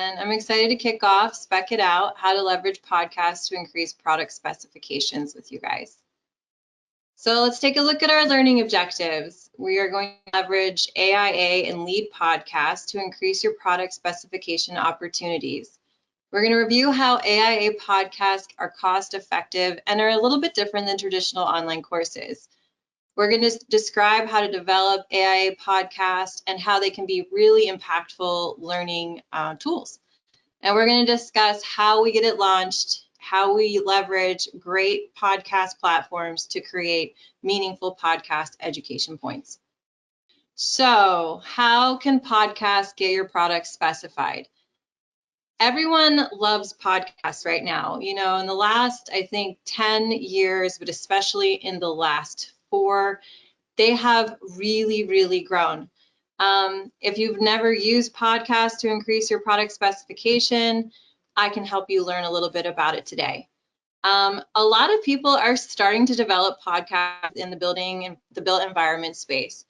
and I'm excited to kick off Spec It Out, how to leverage podcasts to increase product specifications with you guys. So let's take a look at our learning objectives. We are going to leverage AIA and LEED Podcasts to increase your product specification opportunities. We're going to review how AIA podcasts are cost effective and are a little bit different than traditional online courses. We're going to describe how to develop AIA podcasts and how they can be really impactful learning tools. And we're going to discuss how we get it launched, how we leverage great podcast platforms to create meaningful podcast education points. So, how can podcasts get your product specified? Everyone loves podcasts right now. You know, in the last, I think, 10 years, but especially in the last 4, they have really grown. If you've never used podcasts to increase your product specification, I can help you learn a little bit about it today. A lot of people are starting to develop podcasts in the built environment space.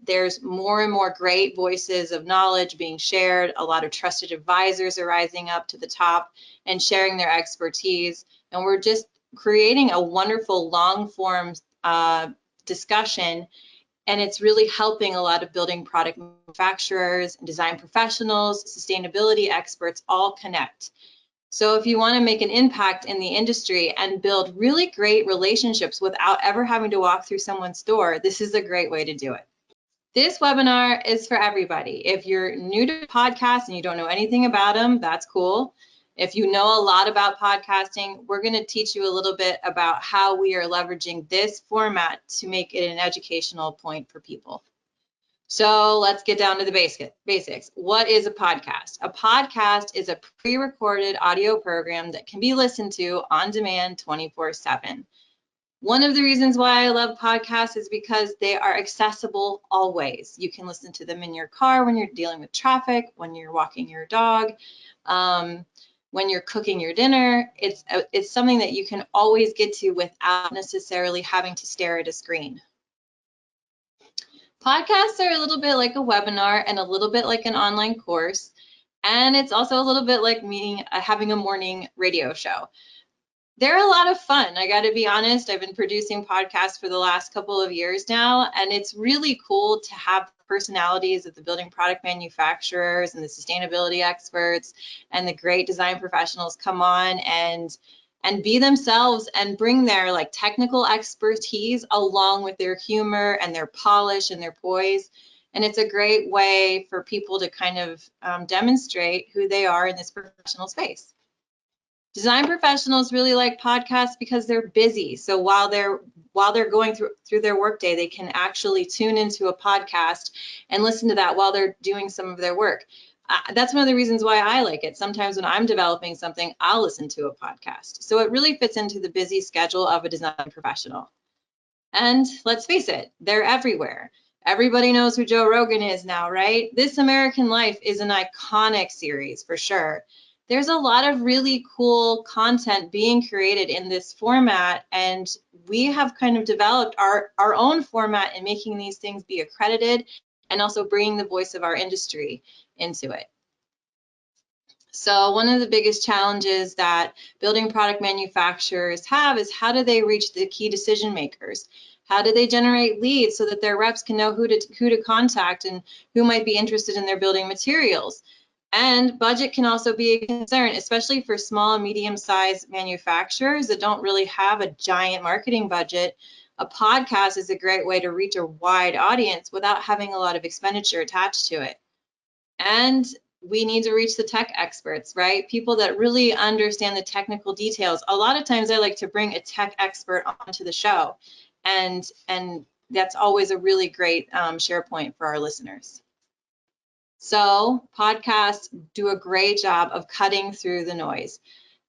There's more and more great voices of knowledge being shared. A lot of trusted advisors are rising up to the top and sharing their expertise. And we're just creating a wonderful long form discussion. And it's really helping a lot of building product manufacturers, design professionals, sustainability experts all connect. So if you want to make an impact in the industry and build really great relationships without ever having to walk through someone's door, this is a great way to do it. This webinar is for everybody. If you're new to podcasts and you don't know anything about them, that's cool. If you know a lot about podcasting, we're going to teach you a little bit about how we are leveraging this format to make it an educational point for people. So let's get down to the basics. What is a podcast? A podcast is a pre-recorded audio program that can be listened to on demand 24/7. One of the reasons why I love podcasts is because they are accessible always. You can listen to them in your car when you're dealing with traffic, when you're walking your dog, when you're cooking your dinner. It's something that you can always get to without necessarily having to stare at a screen. Podcasts are a little bit like a webinar and a little bit like an online course. And it's also a little bit like having a morning radio show. They're a lot of fun. I got to be honest, I've been producing podcasts for the last couple of years now, and it's really cool to have personalities of the building product manufacturers and the sustainability experts and the great design professionals come on and be themselves and bring their like technical expertise along with their humor and their polish and their poise. And it's a great way for people to kind of demonstrate who they are in this professional space. Design professionals really like podcasts because they're busy. So while they're going through their workday, they can actually tune into a podcast and listen to that while they're doing some of their work. That's one of the reasons why I like it. Sometimes when I'm developing something, I'll listen to a podcast. So it really fits into the busy schedule of a design professional. And let's face it, they're everywhere. Everybody knows who Joe Rogan is now, right? This American Life is an iconic series for sure. There's a lot of really cool content being created in this format, and we have kind of developed our own format in making these things be accredited and also bringing the voice of our industry into it. So one of the biggest challenges that building product manufacturers have is how do they reach the key decision makers? How do they generate leads so that their reps can know who to contact and who might be interested in their building materials? And budget can also be a concern, especially for small and medium-sized manufacturers that don't really have a giant marketing budget. A podcast is a great way to reach a wide audience without having a lot of expenditure attached to it. And we need to reach the tech experts, right? People that really understand the technical details. A lot of times I like to bring a tech expert onto the show, and that's always a really great share point for our listeners. So podcasts do a great job of cutting through the noise.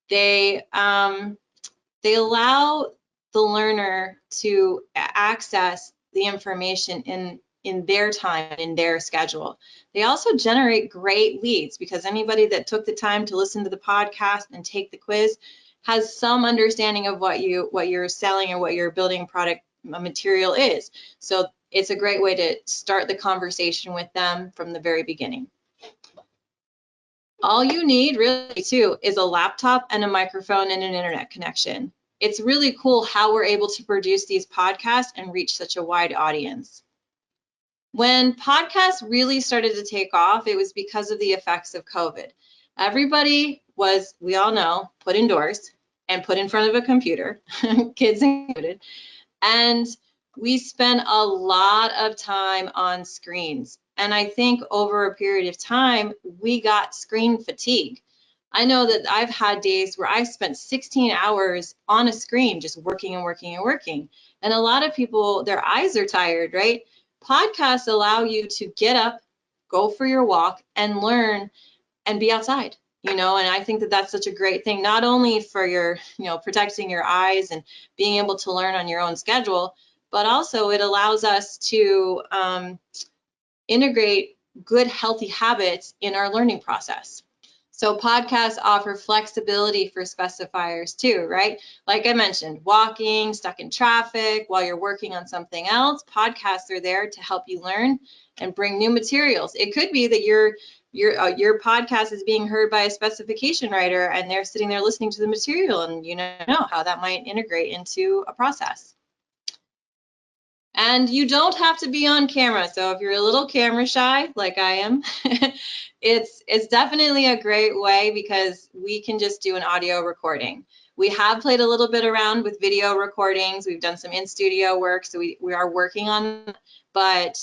They allow the learner to access the information in their time, in their schedule. They also generate great leads because anybody that took the time to listen to the podcast and take the quiz has some understanding of what you're selling or what your building product material is. So it's a great way to start the conversation with them from the very beginning. All you need really too is a laptop and a microphone and an internet connection. It's really cool how we're able to produce these podcasts and reach such a wide audience. When podcasts really started to take off, it was because of the effects of COVID. Everybody was, we all know, put indoors and put in front of a computer, kids included, and we spent a lot of time on screens. And I think over a period of time, we got screen fatigue. I know that I've had days where I spent 16 hours on a screen just working and working and working. And a lot of people, their eyes are tired, right? Podcasts allow you to get up, go for your walk, and learn and be outside. And I think that that's such a great thing, not only for your, protecting your eyes and being able to learn on your own schedule, but also it allows us to integrate good, healthy habits in our learning process. So podcasts offer flexibility for specifiers too, right? Like I mentioned, walking, stuck in traffic, while you're working on something else, podcasts are there to help you learn and bring new materials. It could be that your podcast is being heard by a specification writer and they're sitting there listening to the material, and you know how that might integrate into a process. And you don't have to be on camera. So if you're a little camera shy, like I am, it's definitely a great way because we can just do an audio recording. We have played a little bit around with video recordings. We've done some in-studio work, so we are working on it. But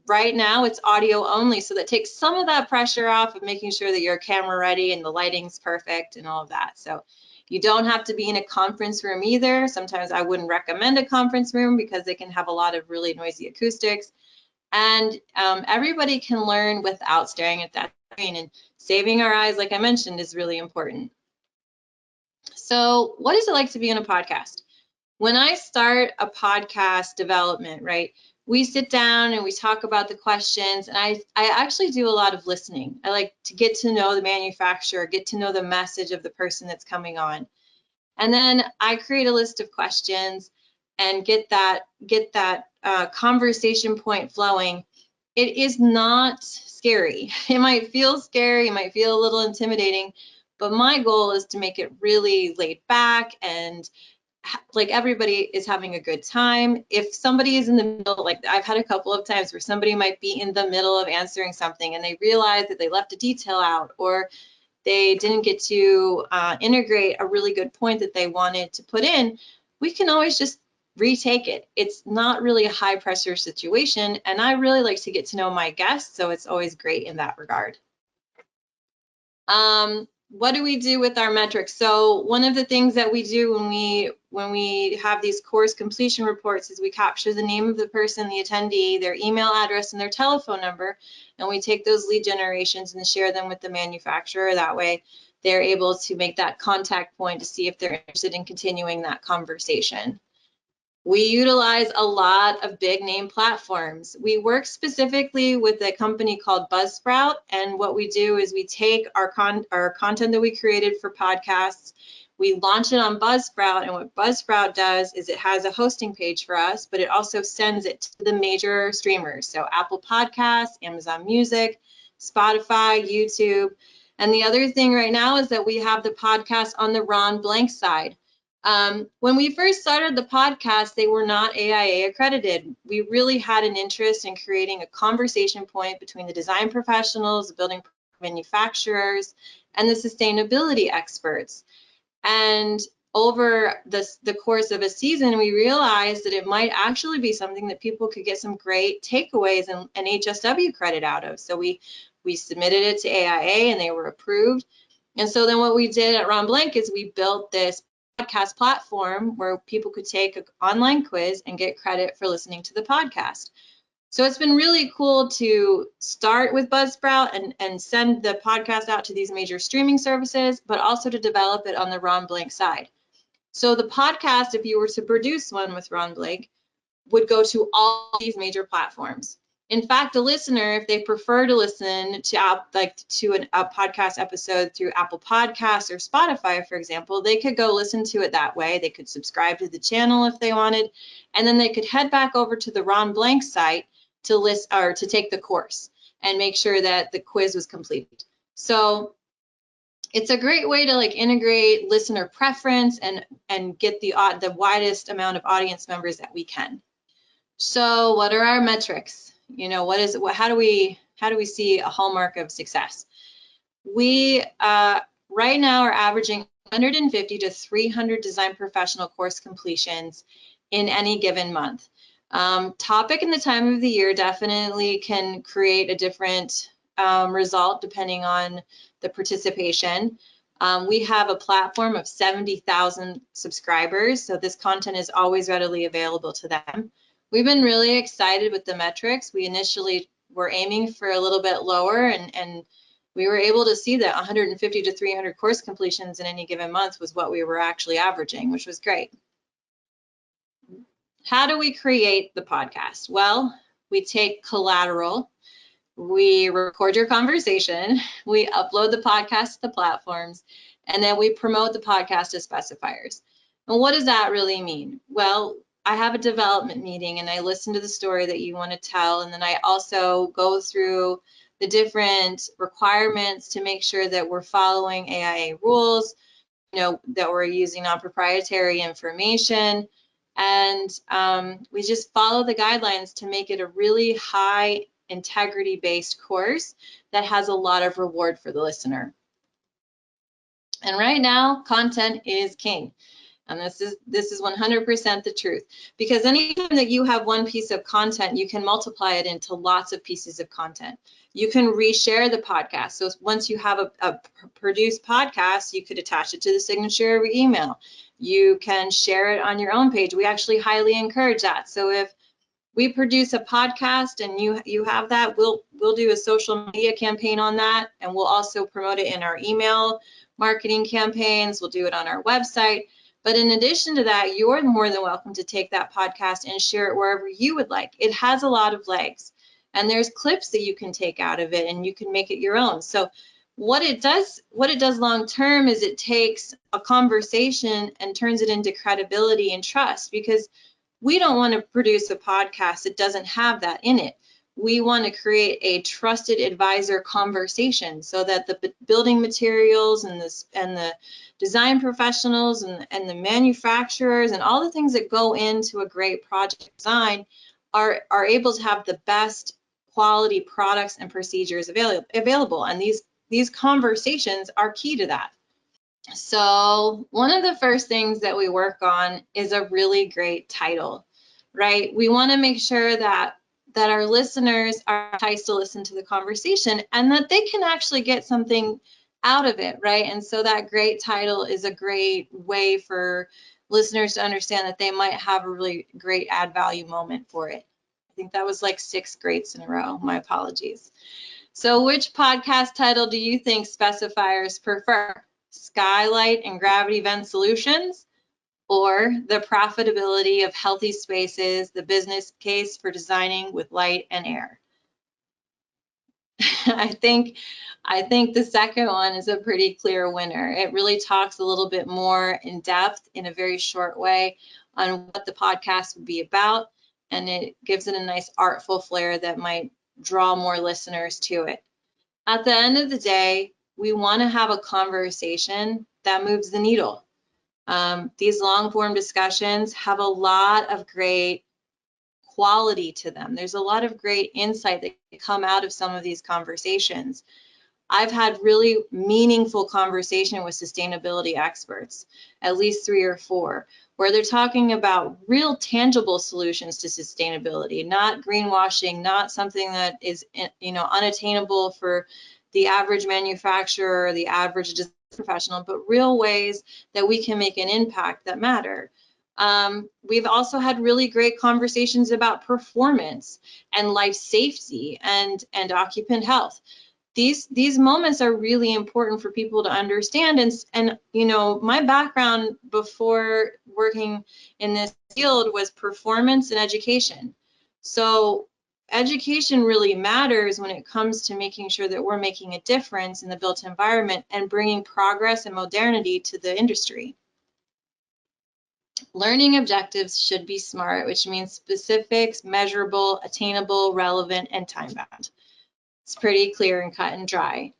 right now it's audio only, so that takes some of that pressure off of making sure that you're camera ready and the lighting's perfect and all of that. So you don't have to be in a conference room either. Sometimes I wouldn't recommend a conference room because they can have a lot of really noisy acoustics. And everybody can learn without staring at that screen, and saving our eyes, like I mentioned, is really important. So what is it like to be on a podcast? When I start a podcast development, right, we sit down and we talk about the questions, and I actually do a lot of listening. I like to get to know the manufacturer, get to know the message of the person that's coming on. And then I create a list of questions and get that conversation point flowing. It is not scary. It might feel scary, it might feel a little intimidating, but my goal is to make it really laid back and like everybody is having a good time. If somebody is in the middle, like I've had a couple of times where somebody might be in the middle of answering something and they realize that they left a detail out, or they didn't get to integrate a really good point that they wanted to put in, we can always just retake it. It's not really a high pressure situation, and I really like to get to know my guests, so it's always great in that regard. What do we do with our metrics? So one of the things that we do when we have these course completion reports is we capture the name of the person, the attendee, their email address, and their telephone number, and we take those lead generations and share them with the manufacturer. That way they're able to make that contact point to see if they're interested in continuing that conversation. We utilize a lot of big name platforms. We work specifically with a company called Buzzsprout, and what we do is we take our content that we created for podcasts, we launch it on Buzzsprout, and what Buzzsprout does is it has a hosting page for us, but it also sends it to the major streamers, so Apple Podcasts, Amazon Music, Spotify, YouTube. And the other thing right now is that we have the podcast on the Ron Blank side. When we first started the podcast, they were not AIA accredited. We really had an interest in creating a conversation point between the design professionals, the building manufacturers, and the sustainability experts. And over the course of a season, we realized that it might actually be something that people could get some great takeaways and HSW credit out of. So we submitted it to AIA and they were approved. And so then what we did at Ron Blank is we built this podcast platform where people could take an online quiz and get credit for listening to the podcast. So it's been really cool to start with Buzzsprout and send the podcast out to these major streaming services, but also to develop it on the Ron Blank side. So the podcast, if you were to produce one with Ron Blank, would go to all these major platforms. In fact, a listener, if they prefer to listen to a podcast episode through Apple Podcasts or Spotify, for example, they could go listen to it that way. They could subscribe to the channel if they wanted, and then they could head back over to the Ron Blank site to list or to take the course and make sure that the quiz was completed. So it's a great way to like integrate listener preference and get the widest amount of audience members that we can. So what are our metrics? You know, how do we see a hallmark of success? We right now are averaging 150 to 300 design professional course completions in any given month. Topic and the time of the year definitely can create a different result depending on the participation. We have a platform of 70,000 subscribers, so this content is always readily available to them. We've been really excited with the metrics. We initially were aiming for a little bit lower, and we were able to see that 150 to 300 course completions in any given month was what we were actually averaging, which was great. How do we create the podcast? Well, we take collateral, we record your conversation, we upload the podcast to the platforms, and then we promote the podcast as specifiers. And what does that really mean? Well, I have a development meeting and I listen to the story that you want to tell, and then I also go through the different requirements to make sure that we're following AIA rules, you know, that we're using non-proprietary information, and we just follow the guidelines to make it a really high integrity based course that has a lot of reward for the listener. And right now, content is king. And this is 100% the truth, because anytime that you have one piece of content, you can multiply it into lots of pieces of content. You can reshare the podcast. So once you have a produced podcast, you could attach it to the signature of your email. You can share it on your own page. We actually highly encourage that. So if we produce a podcast and you have that, we'll do a social media campaign on that, and we'll also promote it in our email marketing campaigns. We'll do it on our website. But in addition to that, you're more than welcome to take that podcast and share it wherever you would like. It has a lot of legs, and there's clips that you can take out of it and you can make it your own. So what it does long term is it takes a conversation and turns it into credibility and trust, because we don't want to produce a podcast that doesn't have that in it. We want to create a trusted advisor conversation so that the building materials and the design professionals and the manufacturers and all the things that go into a great project design are able to have the best quality products and procedures available. And these conversations are key to that. So one of the first things that we work on is a really great title, right? We want to make sure that our listeners are enticed to listen to the conversation and that they can actually get something out of it, right? And so that great title is a great way for listeners to understand that they might have a really great add value moment for it. I think that was like 6 greats in a row. My apologies. So which podcast title do you think specifiers prefer? Skylight and Gravity Vent Solutions, or The Profitability of Healthy Spaces, the business case for designing with light and air? I think the second one is a pretty clear winner. It really talks a little bit more in depth in a very short way on what the podcast would be about, and it gives it a nice artful flair that might draw more listeners to it. At the end of the day, we want to have a conversation that moves the needle. These long form discussions have a lot of great quality to them. There's a lot of great insight that can come out of some of these conversations. I've had really meaningful conversation with sustainability experts, at least 3 or 4, where they're talking about real tangible solutions to sustainability, not greenwashing, not something that is, you know, unattainable for the average manufacturer or the average design professional, but real ways that we can make an impact that matter. We've also had really great conversations about performance and life safety and occupant health. These moments are really important for people to understand, and you know, my background before working in this field was performance and education. So education really matters when it comes to making sure that we're making a difference in the built environment and bringing progress and modernity to the industry. Learning objectives should be SMART, which means specific, measurable, attainable, relevant, and time-bound. It's pretty clear and cut and dry.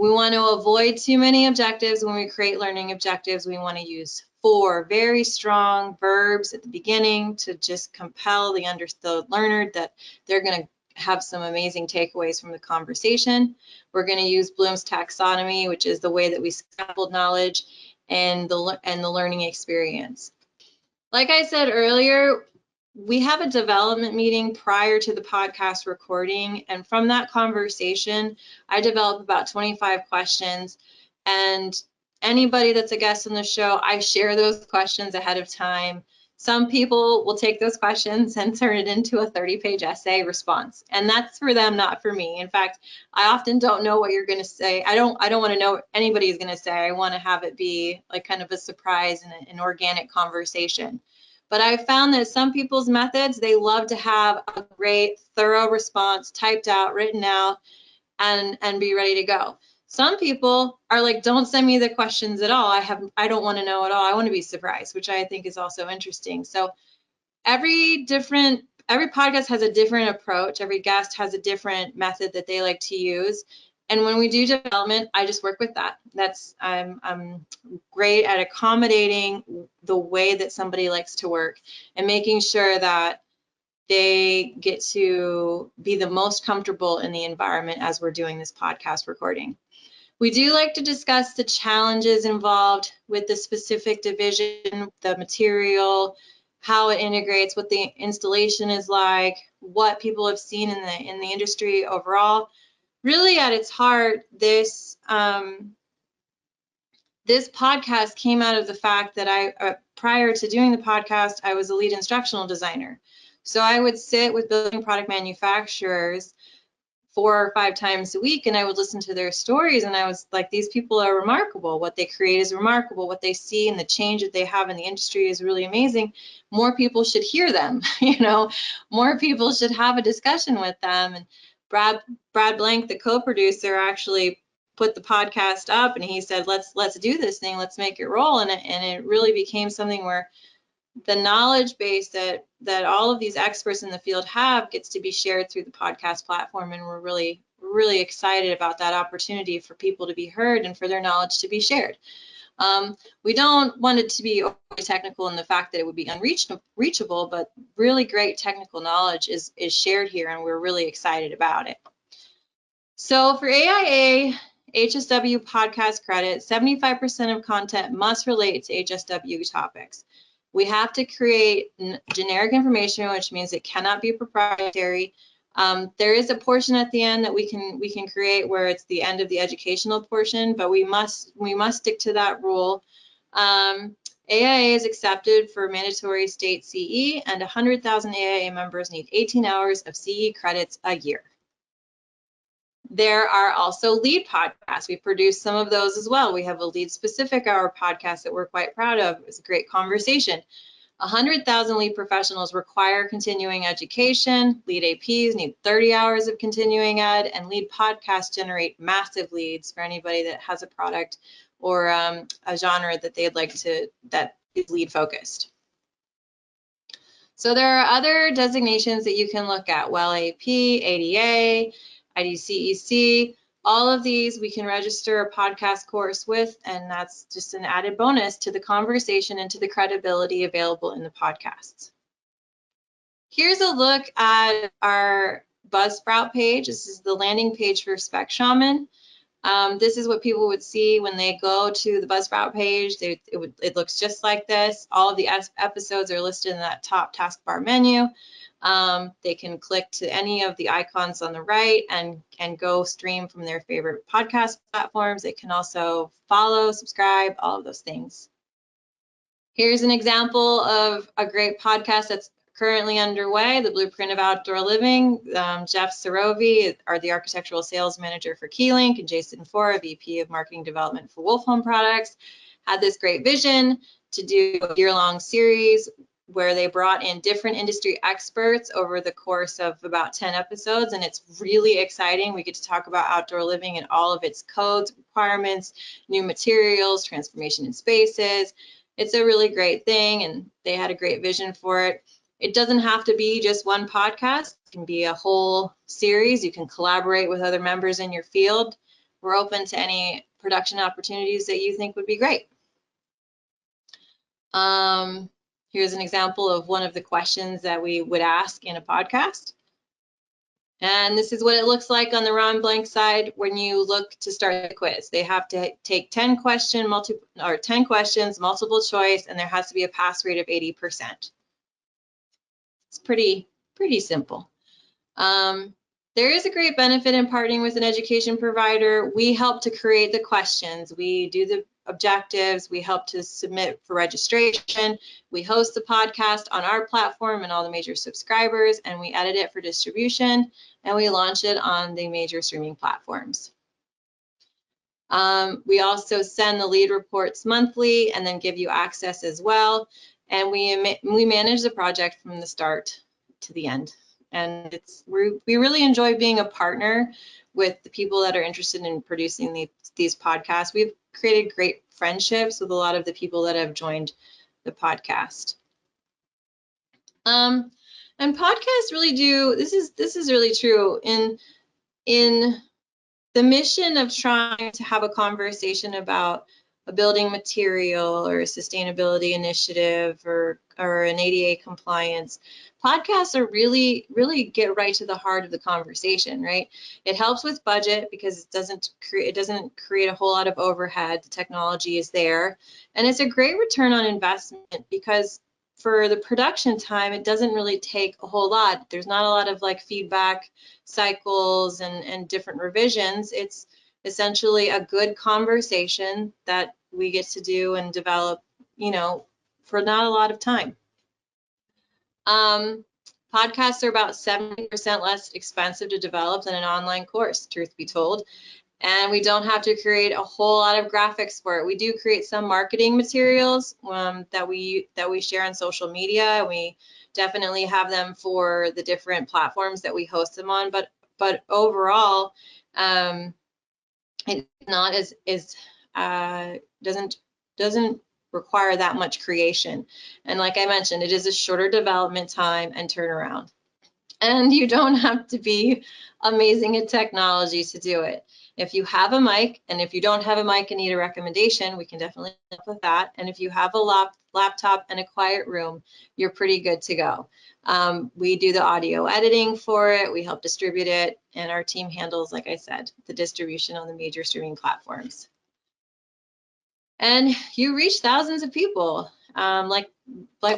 We want to avoid too many objectives. When we create learning objectives, we want to use 4 very strong verbs at the beginning to just compel the learner that they're going to have some amazing takeaways from the conversation. We're going to use Bloom's taxonomy, which is the way that we scaffold knowledge and the learning experience. Like I said earlier, we have a development meeting prior to the podcast recording, and from that conversation, I develop about 25 questions, and anybody that's a guest on the show, I share those questions ahead of time. Some people will take those questions and turn it into a 30-page essay response, and that's for them, not for me. In fact, I often don't know what you're going to say. I don't want to know what anybody is going to say. I want to have it be like kind of a surprise and an organic conversation. But I've found that some people's methods, they love to have a great, thorough response typed out, written out, and be ready to go. Some people are like, don't send me the questions at all. I don't want to know at all. I want to be surprised, which I think is also interesting. So every podcast has a different approach. Every guest has a different method that they like to use. And when we do development, I just work with that. I'm great at accommodating the way that somebody likes to work and making sure that they get to be the most comfortable in the environment as we're doing this podcast recording. We do like to discuss the challenges involved with the specific division, the material, how it integrates, what the installation is like, what people have seen in the industry overall. Really, at its heart, this podcast came out of the fact that prior to doing the podcast, I was a lead instructional designer. So I would sit with building product manufacturers 4 or 5 times a week, and I would listen to their stories, and I was like, these people are remarkable. What they create is remarkable. What they see and the change that they have in the industry is really amazing. More people should hear them. More people should have a discussion with them. And Brad Blank, the co-producer, actually put the podcast up, and he said, let's do this thing. Let's make it roll. And it really became something where the knowledge base that all of these experts in the field have gets to be shared through the podcast platform, and we're really, really excited about that opportunity for people to be heard and for their knowledge to be shared. We don't want it to be overly technical in the fact that it would be unreachable, but really great technical knowledge is shared here, and we're really excited about it. So for AIA HSW podcast credit, 75% of content must relate to HSW topics. We have to create generic information, which means it cannot be proprietary. There is a portion at the end that we can create where it's the end of the educational portion, but we must stick to that rule. AIA is accepted for mandatory state CE, and 100,000 AIA members need 18 hours of CE credits a year. There are also LEED podcasts. We produce some of those as well. We have a LEED specific hour podcast that we're quite proud of. It's a great conversation. 100,000 LEED professionals require continuing education. LEED APs need 30 hours of continuing ed, and LEED podcasts generate massive leads for anybody that has a product or a genre that they'd like that is LEED focused. So there are other designations that you can look at: WELL AP, ADA, IDCEC. All of these we can register a podcast course with, and that's just an added bonus to the conversation and to the credibility available in the podcasts. Here's a look at our Buzzsprout page. This is the landing page for Spec Shaman. This is what people would see when they go to the Buzzsprout page. It looks just like this. All of the episodes are listed in that top taskbar menu. They can click to any of the icons on the right and go stream from their favorite podcast platforms. They can also follow, subscribe, all of those things. Here's an example of a great podcast that's currently underway, The Blueprint of Outdoor Living. Jeff Sarovi are the architectural sales manager for Keylink, and Jason Fora, VP of marketing development for Wolf Home Products, had this great vision to do a year-long series where they brought in different industry experts over the course of about 10 episodes, and it's really exciting. We get to talk about outdoor living and all of its codes, requirements, new materials, transformation in spaces. It's a really great thing, and they had a great vision for it. It doesn't have to be just one podcast. It can be a whole series. You can collaborate with other members in your field. we're open to any production opportunities that you think would be great. Here's an example of one of the questions that we would ask in a podcast. And this is what it looks like on the Ron Blank side when you look to start the quiz. They have to take 10 questions, multiple choice, and there has to be a pass rate of 80%. It's pretty simple. There is a great benefit in partnering with an education provider. We help to create the questions. We do the objectives. We help to submit for registration. We host the podcast on our platform and all the major subscribers, and we edit it for distribution, and we launch it on the major streaming platforms. We also send the LEED reports monthly and then give you access as well. And we manage the project from the start to the end. And we really enjoy being a partner with the people that are interested in producing these podcasts. We've created great friendships with a lot of the people that have joined the podcast. And podcasts really do, this is really true in the mission of trying to have a conversation about a building material or a sustainability initiative or an ADA compliance. Podcasts are really get right to the heart of the conversation, right? It helps with budget because it doesn't create a whole lot of overhead. The technology is there, and it's a great return on investment because for the production time, it doesn't really take a whole lot. There's not a lot of like feedback cycles and different revisions. It's essentially a good conversation that we get to do and develop, for not a lot of time. Podcasts are about 70% less expensive to develop than an online course, truth be told. And we don't have to create a whole lot of graphics for it. We do create some marketing materials that we share on social media. We definitely have them for the different platforms that we host them on. But overall, it's not doesn't require that much creation. And like I mentioned, it is a shorter development time and turnaround. And you don't have to be amazing at technology to do it. If you have a mic, and if you don't have a mic and need a recommendation, we can definitely help with that. And if you have a laptop and a quiet room, you're pretty good to go. We do the audio editing for it, we help distribute it, and our team handles, like I said, the distribution on the major streaming platforms. And you reach thousands of people. Like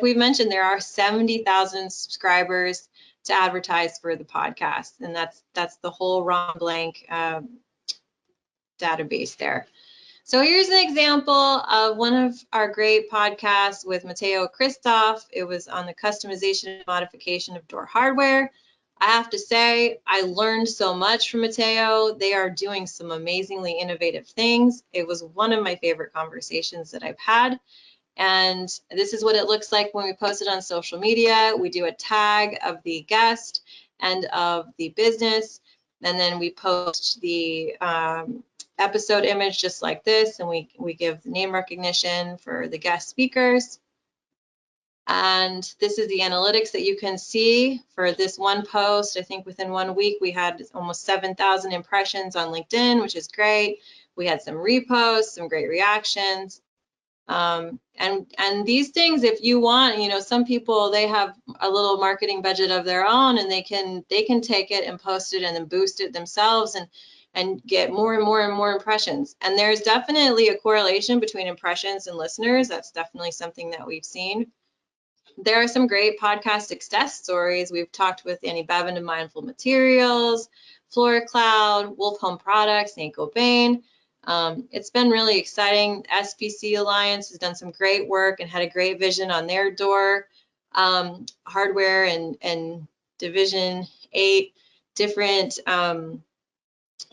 we've mentioned, there are 70,000 subscribers to advertise for the podcast, and that's the whole Ron Blank database there. So here's an example of one of our great podcasts with Matteo Christoph. It was on the customization and modification of door hardware. I have to say, I learned so much from Matteo. They are doing some amazingly innovative things. It was one of my favorite conversations that I've had. And this is what it looks like when we post it on social media. We do a tag of the guest and of the business, and then we post the episode image just like this, and we give name recognition for the guest speakers. And this is the analytics that you can see for this one post. I think within 1 week we had almost 7,000 impressions on LinkedIn, which is great. We had some reposts, some great reactions. And these things, if you want, some people, they have a little marketing budget of their own, and they can take it and post it and then boost it themselves and get more and more and more impressions. And there's definitely a correlation between impressions and listeners. That's definitely something that we've seen. There are some great podcast success stories. We've talked with Annie Bevan of Mindful Materials, Flora Cloud, Wolf Home Products, St. Gobain. It's been really exciting. SPC Alliance has done some great work and had a great vision on their door hardware and Division 8, different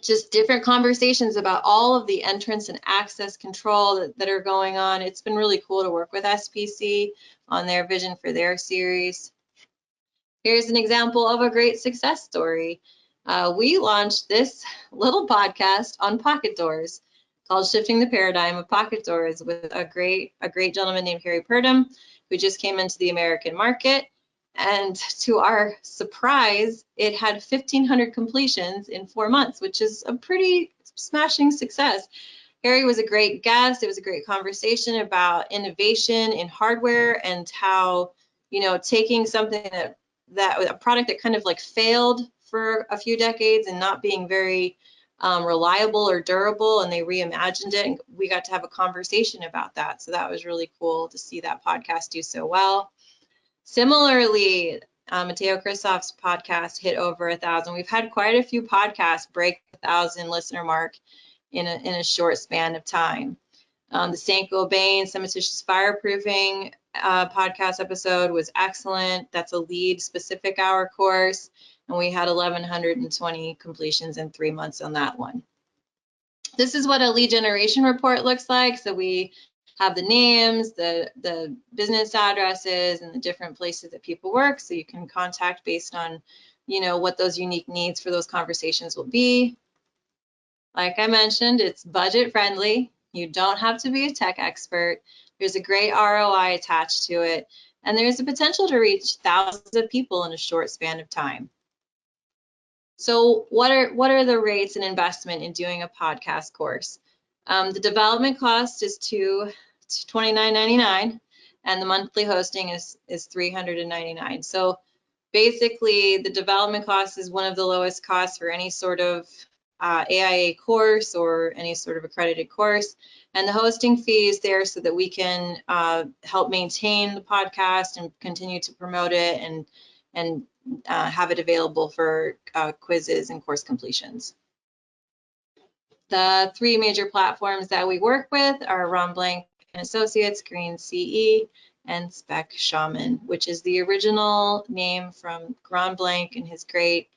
just different conversations about all of the entrance and access control that are going on. It's been really cool to work with SPC on their vision for their series. Here's an example of a great success story. We launched this little podcast on pocket doors called Shifting the Paradigm of Pocket Doors with a great gentleman named Harry Purdom, who just came into the American market. And to our surprise, it had 1,500 completions in 4 months, which is a pretty smashing success. Harry was a great guest. It was a great conversation about innovation in hardware and how, you know, taking something that a product that kind of like failed for a few decades and not being very reliable or durable, and they reimagined it, and we got to have a conversation about that. So that was really cool to see that podcast do so well. Similarly, Mateo Kristoff's podcast hit over 1,000. We've had quite a few podcasts break the 1,000 listener mark in a short span of time. The St. Gobain cementitious fireproofing podcast episode was excellent. That's a LEED specific hour course, and we had 1,120 completions in 3 months on that one. This is what a lead generation report looks like. So we have the names, the business addresses, and the different places that people work, so you can contact based on, you know, what those unique needs for those conversations will be. Like I mentioned, it's budget friendly. You don't have to be a tech expert. There's a great ROI attached to it, and there's the potential to reach thousands of people in a short span of time. So what are the rates and investment in doing a podcast course? The development cost is $29.99, and the monthly hosting is $399. So basically, the development cost is one of the lowest costs for any sort of AIA course or any sort of accredited course, and the hosting fee is there so that we can help maintain the podcast and continue to promote it and have it available for quizzes and course completions. The 3 major platforms that we work with are Ron Blank and Associates, Green CE, and Spec Shaman, which is the original name from Ron Blank and his great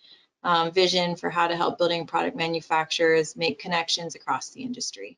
vision for how to help building product manufacturers make connections across the industry.